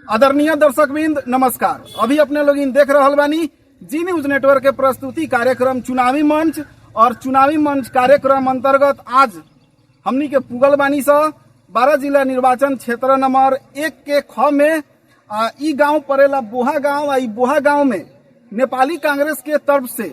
आदरणीय दर्शकवृंद नमस्कार। अभी अपने लोग देख रहल बानी जी न्यूज नेटवर्क के प्रस्तुति कार्यक्रम चुनावी मंच और चुनावी मंच कार्यक्रम अंतर्गत आज हमनी के पुगल बानी सा 12 जिला निर्वाचन क्षेत्र नंबर 1 के ख में ई गांव पड़ेला बोहा गांव। ई बोहा गांव में नेपाली कांग्रेस के तरफ से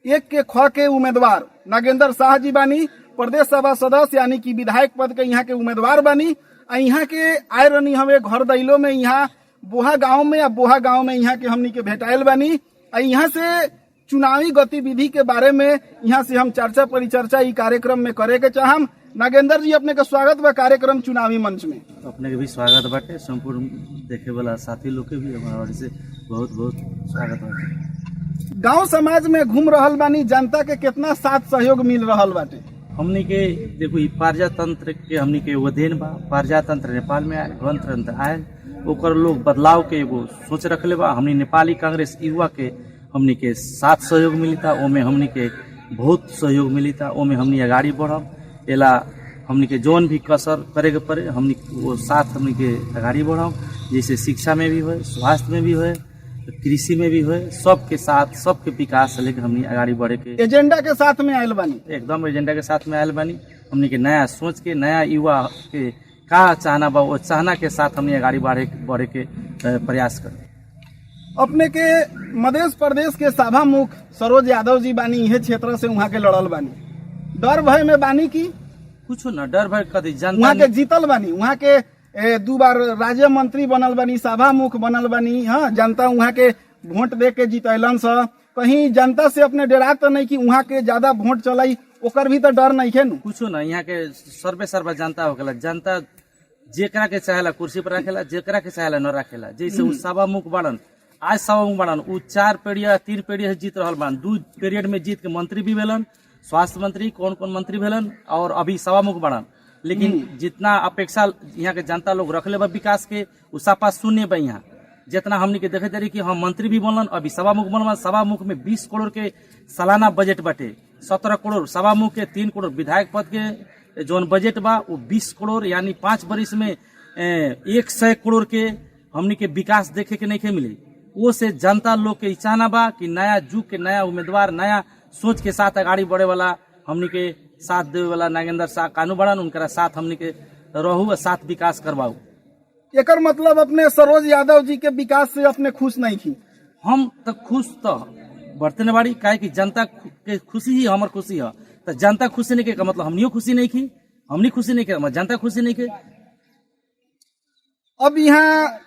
1 के ख के उम्मीदवार नागेंद्र शाह जी बानी, प्रदेश सभा सदस्य यानी कि विधायक पद के यहाँ के उम्मीदवार बानी। यहाँ के आए रही हमें घर दैलो में यहाँ बोहा गांव में यहाँ के हमनी के भेटाइल बानी। यहाँ से चुनावी गतिविधि के बारे में यहाँ से हम चर्चा परिचर्चा ई कार्यक्रम में करे के चाहम। नागेंद्र जी अपने का स्वागत बा कार्यक्रम चुनावी मंच में। अपने के भी स्वागत बाटे, संपूर्ण देखे वाला साथी लोग के भी हमारे से बहुत बहुत स्वागत बाटे। गांव समाज में घूम रहल बानी, जनता के कितना साथ सहयोग मिल रहल बाटे? हमनी के देखो प्रजातंत्र के हमनी के एगो देन बा। प्रजातंत्र नेपाल में आयल, गणतंत्र आयल, ओकर लोग बदलाव के एगो सोच रखले बा। हमनी नेपाली कांग्रेस युवा के हमनी के साथ सहयोग मिली था, ओमे हमनी के बहुत सहयोग मिली था, ओमे हमनी आगाड़ी बढ़ब। एला हमनी के जोन भी कसर करे के पड़े हमनी वो साथ हमनी के आगाड़ी बढ़ब, जैसे शिक्षा में भी हो, स्वास्थ्य में भी हो, कृषि में भी हो, सबके साथ सबके विकास से लेकर हमनी आगाड़ी बढ़े के एजेंडा के साथ में आयल बानी। एकदम एजेंडा के साथ में आयल बानी। हमनी के नया सोच के नया युवा के का चाहना बा वो चाहना के साथ हमनी आगाड़ी बढ़े के प्रयास करें। अपने के मध्य प्रदेश के सभा मुख सरोज यादव जी बानी, यह क्षेत्र से वहाँ के लड़ल बानी। डर भय में बानी की कुछ न डर भय कदी जनता वहाँ के जीतल बानी, वहाँ के 2 बार राज्य मंत्री बनल बानी, सभा मुख बनल बानी। हाँ, जनता वहाँ के वोट दे के जीतलन सा। कहीं जनता से अपने डरा तो नहीं कि वहाँ के ज्यादा वोट चलाई, ओकर भी तो डर नहीं है नु कुछ न। यहाँ के सर्वे जनता होगला, जनता जेकरा के चाहेला कुर्सी पर रखेला, जेकरा के चाहेला न रखेला। जैसे उ सभा मुख बनन, आज सभा मुख बनन, उ 4 पीढ़िया 3 पीढ़िया जीत रहल बान। 2 पीरियड में जीत के मंत्री भी भेलन, स्वास्थ्य मंत्री कौन मंत्री भेलन, और अभी सभा मुख बनन। लेकिन जितना अपेक्षा यहाँ के जनता लोग रखले बा विकास के, उ सपा शून्य बा। यहाँ जितना हमनी के देखे जारी कि हम मंत्री भी बनलन, अभी सभा मुख बनल। सभा मुख में 20 करोड़ के सालाना बजट बाटे, 17 करोड़ सभा मुख के, 3 करोड़ विधायक पद के जोन बजट बा वो 20 करोड़, यानी 5 वर्ष में 100 करोड़ के हमनी के विकास देखे के नहीं के मिली। वो से जनता लोग के चाहना बा कि नया जुग के नया उम्मीदवार नया सोच के साथ आगाड़ी बढ़े वाला हमनी के साथ देवे वाला नागेंद्र शाह कानू बड़न, उनका साथ हमनी के रहू, साथ विकास करवाऊ। एकर मतलब अपने सरोज यादव जी के विकास से अपने खुश नहीं थी? हम तो खुश तो बर्तने बाड़ी, काहे कि जनता के खुशी ही हमार खुशी है। तो जनता खुशी नहीं के मतलब हमनियो खुशी नहीं की, हमनी खुशी नहीं के जनता खुशी नहीं के। अब यहाँ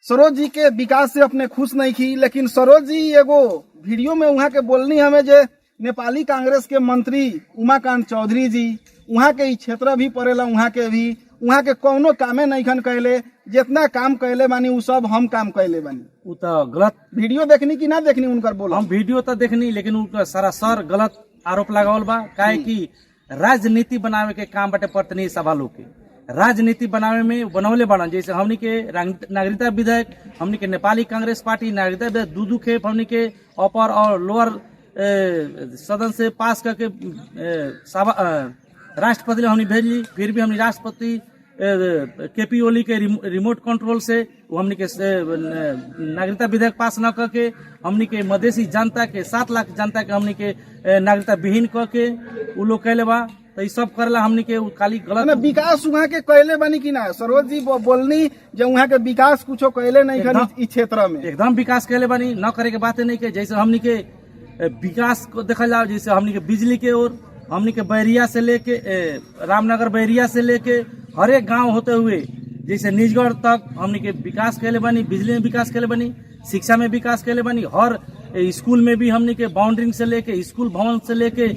सरोज जी के विकास से अपने खुश नहीं की, लेकिन सरोज जी एगो वीडियो में वहाँ के बोलनी हमें जे नेपाली कांग्रेस के मंत्री उमाकांत चौधरी जी वहाँ के क्षेत्र भी पड़ेला, वहाँ के कौनो कामे नहीं खन कहले, जितना काम कहले बानी उ सब हम काम कहले बानी। उ तो गलत वीडियो देखनी कि ना देखनी उनकर बोला? हम वीडियो तो देखनी, लेकिन उनका सरासर गलत आरोप लगावल बा। काहे कि राजनीति बनावे के काम बाटे प्रतिनिधि सभा लोग के, राजनीति बनावे में बनौले बना। जैसे हमनी के नागरिकता विधेयक, हमनी के नेपाली कांग्रेस पार्टी नागरिकता विधेयक 2 खेप हमनी के अपर और लोअर सदन से पास करके राष्ट्रपति हमने भेजली। फिर भी हमने राष्ट्रपति केपी ओली के रिमोट कंट्रोल से हमने के नागरिकता विधेयक पास न करके हमने के मधेसी जनता के 7 लाख जनता के हमने के नागरिकता विहीन करके उ लोग कहले बा। तो ये सब करला हमने के खाली गलत विकास वहाँ के कहले बानी कि ना? सरोज जी बोलनी जो वहाँ के विकास कुछ कहले नहीं इस क्षेत्र में? एकदम विकास कहले बानी, न करे के बातें नहीं के। जैसे हमने के विकास को देखा जाओ, जैसे हमने के बिजली के ओर हमने के बैरिया से लेके रामनगर बैरिया से लेके हर एक गांव होते हुए जैसे निजगढ़ तक हमने के विकास कहले बानी, बिजली में विकास कहले बानी, शिक्षा में विकास कहले बानी, हर स्कूल में भी हमने के बाउंड्रिंग से लेके स्कूल भवन से लेके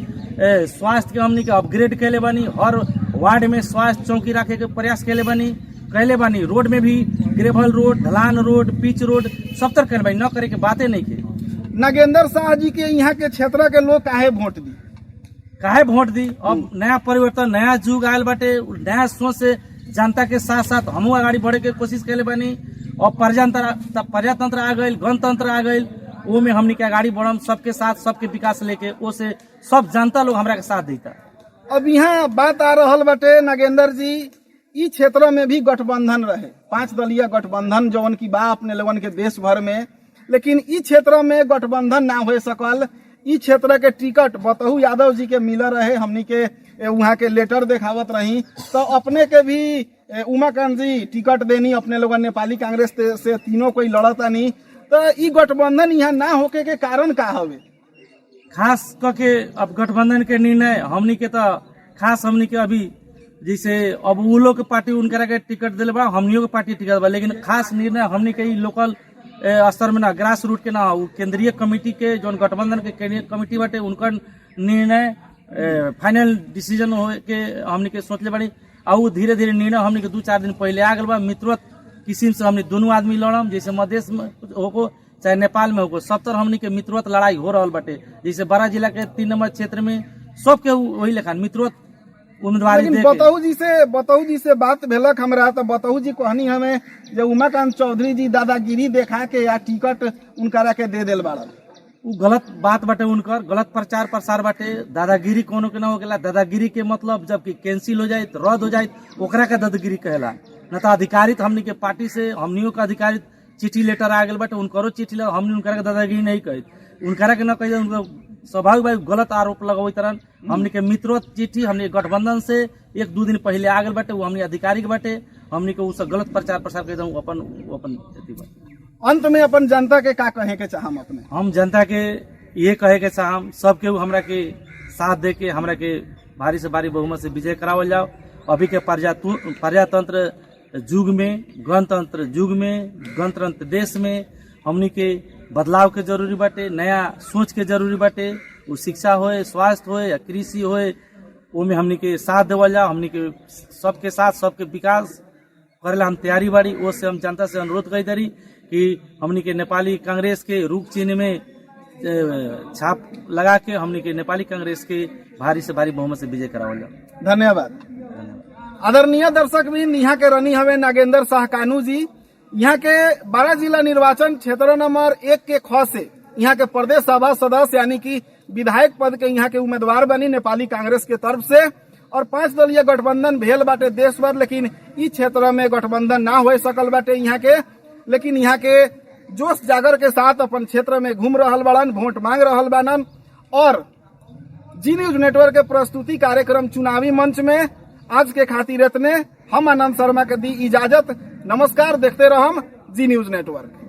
स्वास्थ्य के हमने के अपग्रेड कहले बानी, हर वार्ड में स्वास्थ्य चौकी रखे के प्रयास कहले बानी, रोड में भी ग्रेवल रोड, ढलान रोड, पिच रोड सब तरह कहले बानी, न करे के बातें नहीं के। नागेंद्र शाह जी के यहाँ के क्षेत्र के लोग काहे वोट दी? अब नया परिवर्तन, नया जुग आयल बाटे, नया सोच से जनता के साथ साथ हमू आगाड़ी बढ़े के कोशिश कैले बानी। और प्रजातंत्र आ गई, गणतंत्र आ गई, वो में हमनी के आगाड़ी बढ़म सबके साथ, सबके विकास लेके, वो से सब जनता लोग हमरा के साथ देता। अब यहाँ बात आ रहल बाटे नागेंद्र जी ई क्षेत्र में भी गठबंधन रहे, 5 दलीय गठबंधन जौन की बा अपने लोगन के देश भर में, लेकिन ई क्षेत्र में गठबंधन ना हो सकल। ई क्षेत्र के टिकट बतहु यादव जी के मिल रहे, हमनी के वहाँ के लेटर देखावत रही, तो अपने के भी उमाकांत जी टिकट देनी, अपने लोगन नेपाली कांग्रेस से तीनों कोई लड़ता नहीं, तो ई गठबंधन यहाँ ना होके के कारण का हवे? खास करके अब गठबंधन के निर्णय हमनी के तो खास हमनी के अभी जैसे अब वो लोग के पार्टी उनकरा के टिकट दिले बा, हमनियों के पार्टी टिकट बा, लेकिन खास निर्णय हमनी के लोकल स्तर में ना, ग्रास रूट के ना, वो केंद्रीय कमेटी के जो गठबंधन के केंद्रीय कमेटी बाटे उनका निर्णय फाइनल डिसीजन हो के हमनी के सोचले बाड़ी। और वो धीरे धीरे निर्णय हमनी के 2-4 दिन पहले आ गल बा। मित्रवत किस्म से हमनी दोनों आदमी लड़म, जैसे मध्य में होको चाहे नेपाल में होको, सब तरह हमनी के मित्रवत लड़ाई हो रहा बाटे। जैसे बारा जिला के 3 नंबर क्षेत्र में सबके वही लेखा मित्रवत उम्मीदवारी दे के। बतहु जी से बात भेलक हमरा, तो बतहु जी कहनी हमें जो उमाकांत चौधरी जी दादागिरी देखा के या टिकट उनकरा के दे दिल बाड़न। उ गलत बात बाटे, उनकर गलत प्रचार प्रसार बाटे। दादागिरी कोनो के ना होकेला। दादागिरी के मतलब जबकि कैंसिल हो जाए, रद्द हो जाए, ओकरा के दादागिरी कहेला। न तो अधिकारित हमनी के पार्टी से हमनियों का अधिकारित चिट्ठी लेटर आ गल बाटे, उनकरो चिट्ठी लगा, हमने उनकरा के दादागिरी नहीं कही, उनकरा के न कही, उनको स्वाभाविक भाई गलत आरोप लगावे तरन। हमनी के मित्रोत चिट्ठी हमनी गठबंधन से 1-2 दिन पहले आ गल बाटे, वो हमनी अधिकारिक बाटे, हमनी के उससे गलत प्रचार प्रसार कर दऊ अपन अंत में अपन जनता के का कहे के चाहम? अपने हम जनता के ये कहे के चाहम, सबके हमरा के साथ दे के हमरा के भारी से भारी बहुमत से विजय करावल जाओ। अभी के प्रजातंत्र युग में, गणतंत्र युग में, गणतंत्र देश में हमनी के बदलाव के जरूरी बाटे, नया सोच के जरूरी बाटे। वो शिक्षा होए, स्वास्थ्य होए या कृषि होए, ओमे हमनी के साथ देवल जाओ। हमनी के सबके साथ सबके विकास करेला हम तैयारी बाड़ी। वो से हम जनता से अनुरोध करी दरी कि हमनी के नेपाली कांग्रेस के रूप चिन्ह में छाप लगा के हमनी के नेपाली कांग्रेस के भारी से भारी बहुमत से विजय करावल जाओ। धन्यवाद। आदरणीय दर्शक भी यहाँ के रनी हवे नागेंद्र शाह कानू जी, यहाँ के 12 जिला निर्वाचन क्षेत्र नंबर 1 के ख से यहाँ के प्रदेश सभा सदस्य यानी कि विधायक पद के यहाँ के उम्मीदवार बनी नेपाली कांग्रेस के तरफ से। और 5 दलीय गठबंधन भेल बाटे देश भर, लेकिन इस क्षेत्र में गठबंधन ना हो सकल बाटे यहाँ के। लेकिन यहाँ के जोश जागर के साथ अपन क्षेत्र में घूम रहल बाड़न, वोट मांग रहल बाड़न। और जी न्यूज नेटवर्क के प्रस्तुति कार्यक्रम चुनावी मंच में आज के खातिर इतने। हम आनंद शर्मा के दी इजाजत। नमस्कार, देखते रहम जी न्यूज नेटवर्क।